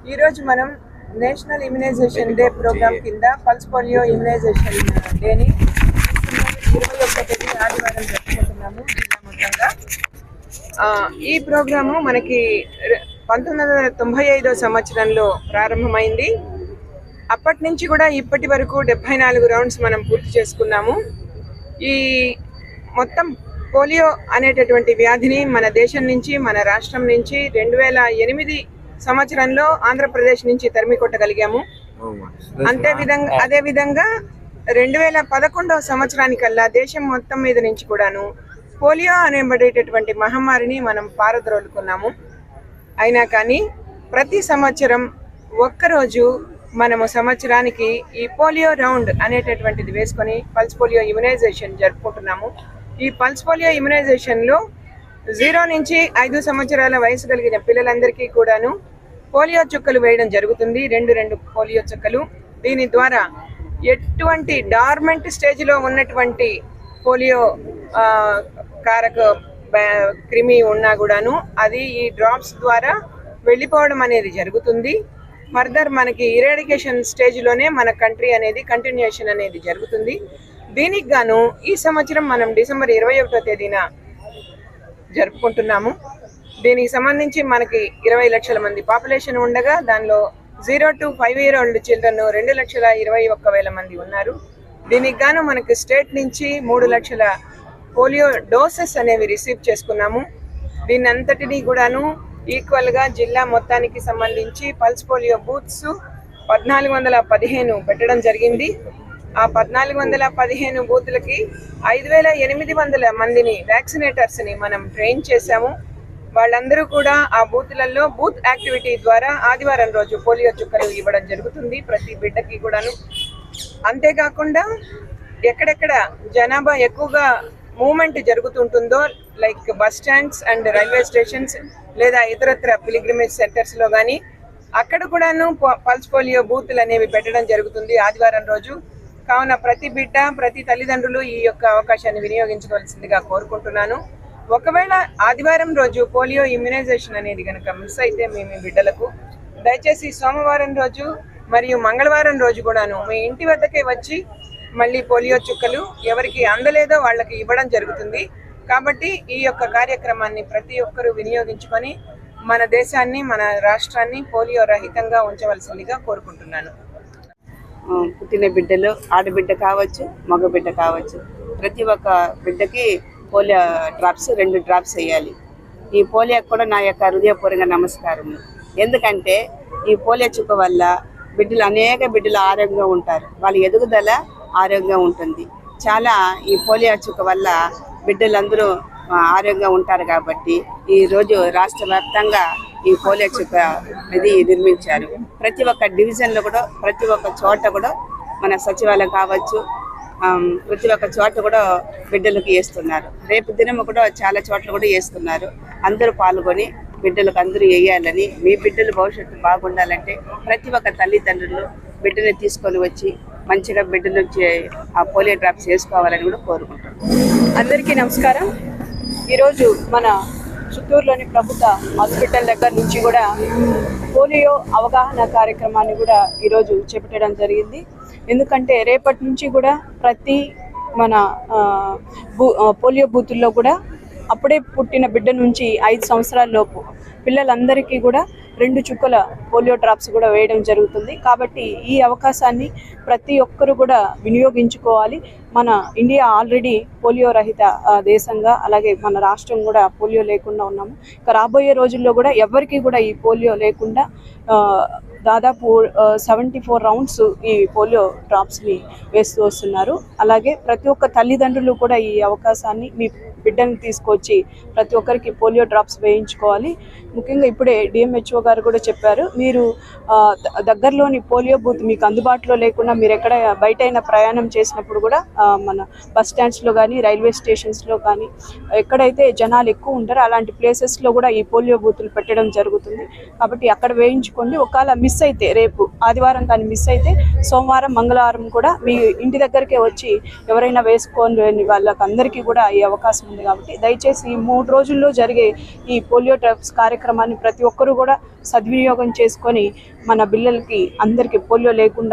ఈరోజు మనం national immunisation day programme కింద పల్స్ పోలియో ఇమ్యునైజేషన్ డేని 21 తేదీ ఆదివారం జరుపుకుంటున్నాము జిల్లా మొత్తంగా. ఈ ప్రోగ్రాము మనకి 1995 సంవత్సరంలో ప్రారంభమైంది. అప్పటి నుంచి కూడా ఇప్పటి వరకు 74 రౌండ్స్ మనం పూర్తి చేసుకున్నాము. ఈ మొత్తం పోలియో అనేటటువంటి వ్యాధిని మన దేశం నుంచి, మన రాష్ట్రం నుంచి 2008 సంవత్సరంలో ఆంధ్రప్రదేశ్ నుంచి తరిమి కొట్టగలిగాము. అదేవిధంగా 2011 సంవత్సరానికల్లా దేశం మొత్తం మీద నుంచి కూడాను పోలియో అనేబడేటటువంటి మహమ్మారిని మనం పారద్రోలుకున్నాము. అయినా కానీ ప్రతి సంవత్సరం ఒక్కరోజు మనము సంవత్సరానికి ఈ పోలియో రౌండ్ అనేటటువంటిది వేసుకొని పల్స్ పోలియో ఇమ్యునైజేషన్ జరుపుకుంటున్నాము. ఈ పల్స్ పోలియో ఇమ్యునైజేషన్లో 0 నుంచి 5 సంవత్సరాల వయసు కలిగిన పిల్లలందరికీ కూడాను పోలియో చుక్కలు వేయడం జరుగుతుంది. రెండు పోలియో చుక్కలు. దీని ద్వారా ఎటువంటి డార్మెంట్ స్టేజ్లో ఉన్నటువంటి పోలియో కారక క్రిమి ఉన్నా కూడాను అది ఈ డ్రాప్స్ ద్వారా వెళ్ళిపోవడం అనేది జరుగుతుంది. ఫర్దర్ మనకి ఇరాడికేషన్ స్టేజ్లోనే మన కంట్రీ అనేది కంటిన్యూషన్ అనేది జరుగుతుంది. దీనికి గాను ఈ సంవత్సరం మనం డిసెంబర్ 21వ తేదీన జరుపుకుంటున్నాము. దీనికి సంబంధించి మనకి 20 లక్షల మంది పాపులేషన్ ఉండగా దానిలో 0 to 5 year old చిల్డ్రన్ 2,21,000 మంది ఉన్నారు. దీనికి గాను మనకి స్టేట్ నుంచి 3 లక్షల పోలియో డోసెస్ అనేవి రిసీవ్ చేసుకున్నాము. దీని అంతటినీ కూడాను ఈక్వల్గా జిల్లా మొత్తానికి సంబంధించి పల్స్ పోలియో బూత్స్ 1415 పెట్టడం జరిగింది. ఆ 1415 బూత్లకి 5,800 మందిని వ్యాక్సినేటర్స్ని మనం ట్రైన్ చేశాము. వాళ్ళందరూ కూడా ఆ బూత్లలో బూత్ యాక్టివిటీ ద్వారా ఆదివారం రోజు పోలియో చుక్కలు ఇవ్వడం జరుగుతుంది ప్రతి బిడ్డకి కూడాను. అంతేకాకుండా ఎక్కడెక్కడ జనాభా ఎక్కువగా మూవ్మెంట్ జరుగుతుంటుందో like bus stands and railway stations లేదా ఇతరత్ర పిలిగ్రిమేజ్ సెంటర్స్లో కానీ అక్కడ కూడాను పల్స్ పోలియో బూత్లు అనేవి పెట్టడం జరుగుతుంది ఆదివారం రోజు. కావున ప్రతి బిడ్డ, ప్రతి తల్లిదండ్రులు ఈ యొక్క అవకాశాన్ని వినియోగించుకోవాల్సిందిగా కోరుకుంటున్నాను. ఒకవేళ ఆదివారం రోజు పోలియో ఇమ్యునైజేషన్ అనేది కనుక మిస్ అయితే మీ బిడ్డలకు దయచేసి సోమవారం రోజు మరియు మంగళవారం రోజు కూడాను మీ ఇంటి వద్దకే వచ్చి మళ్ళీ పోలియో చుక్కలు ఎవరికి అందలేదో వాళ్ళకి ఇవ్వడం జరుగుతుంది. కాబట్టి ఈ యొక్క కార్యక్రమాన్ని ప్రతి ఒక్కరూ వినియోగించుకొని మన దేశాన్ని, మన రాష్ట్రాన్ని పోలియో రహితంగా ఉంచవలసిందిగా కోరుకుంటున్నాను. పుట్టిన బిడ్డలు ఆడబిడ్డ కావచ్చు, మగబిడ్డ కావచ్చు, ప్రతి ఒక్క బిడ్డకి పోలియో డ్రాప్స్ 2 డ్రాప్స్ వేయాలి. ఈ పోలియోకి కూడా నా యొక్క హృదయపూర్వక నమస్కారం. ఎందుకంటే ఈ పోలియో చుక్క వల్ల అనేక బిడ్డలు ఆరోగ్యంగా ఉంటారు, వాళ్ళ ఎదుగుదల ఆరోగ్యంగా ఉంటుంది. చాలా ఈ పోలియో చుక్క వల్ల బిడ్డలందరూ ఆరోగ్యంగా ఉంటారు. కాబట్టి ఈరోజు రాష్ట్ర వ్యాప్తంగా ఈ పోలియో చుక్క ఇది నిర్మించారు. ప్రతి ఒక్క డివిజన్లో కూడా, ప్రతి ఒక్క చోట కూడా, మన సచివాలయం కావచ్చు, ప్రతి ఒక్క చోట కూడా బిడ్డలకు వేస్తున్నారు. రేపు దినం కూడా చాలా చోట్ల కూడా వేస్తున్నారు. అందరూ పాల్గొని బిడ్డలకు అందరూ వేయాలని, మీ బిడ్డలు భవిష్యత్తు బాగుండాలంటే ప్రతి ఒక్క తల్లిదండ్రులు బిడ్డని తీసుకొని వచ్చి మంచిగా బిడ్డ నుంచి ఆ పోలియో డ్రాప్స్ వేసుకోవాలని కూడా కోరుకుంటున్నాం. అందరికీ నమస్కారం. ఈరోజు మన చిత్తూరులోని ప్రభుత్వ హాస్పిటల్ దగ్గర నుంచి కూడా పోలియో అవగాహన కార్యక్రమాన్ని కూడా ఈరోజు చేపట్టడం జరిగింది. ఎందుకంటే రేపటి నుంచి కూడా ప్రతి మన పోలియో బూతుల్లో కూడా అప్పుడే పుట్టిన బిడ్డ నుంచి 5 సంవత్సరాల లోపు పిల్లలందరికీ కూడా 2 చుక్కల పోలియో డ్రాప్స్ కూడా వేయడం జరుగుతుంది. కాబట్టి ఈ అవకాశాన్ని ప్రతి ఒక్కరు కూడా వినియోగించుకోవాలి. మన ఇండియా ఆల్రెడీ పోలియో రహిత దేశంగా, అలాగే మన రాష్ట్రం కూడా పోలియో లేకుండా ఉన్నాము. ఇక రాబోయే రోజుల్లో కూడా ఎవరికి కూడా ఈ పోలియో లేకుండా దాదాపు 74 రౌండ్స్ ఈ పోలియో డ్రాప్స్ని వేస్తూ వస్తున్నారు. అలాగే ప్రతి ఒక్క తల్లిదండ్రులు కూడా ఈ అవకాశాన్ని మీ బిడ్డని తీసుకొచ్చి ప్రతి ఒక్కరికి పోలియో డ్రాప్స్ వేయించుకోవాలి. ముఖ్యంగా ఇప్పుడే డిఎంహెచ్ఓ గారు కూడా చెప్పారు, మీరు దగ్గరలోని పోలియో బూత్ మీకు అందుబాటులో లేకుండా మీరు ఎక్కడ బయటైనా ప్రయాణం చేసినప్పుడు కూడా మన బస్ స్టాండ్స్లో కానీ, రైల్వే స్టేషన్స్లో కానీ, ఎక్కడైతే జనాలు ఎక్కువ ఉంటారో అలాంటి ప్లేసెస్లో కూడా ఈ పోలియో బూతులు పెట్టడం జరుగుతుంది. కాబట్టి అక్కడ వేయించుకోండి. ఒకవేళ మిస్ అయితే, రేపు ఆదివారం కానీ మిస్ అయితే సోమవారం మంగళవారం కూడా మీ ఇంటి దగ్గరికే వచ్చి ఎవరైనా వేసుకోని వాళ్ళకందరికీ కూడా ఈ అవకాశం ఉంది. కాబట్టి దయచేసి ఈ 3 రోజుల్లో జరిగే ఈ పోలియో డ్రాప్స్ కార్యక్రమాన్ని ప్రతి ఒక్కరూ కూడా సద్వినియోగం చేసుకొని మన పిల్లలకి అందరికీ పోలియో లేకుండా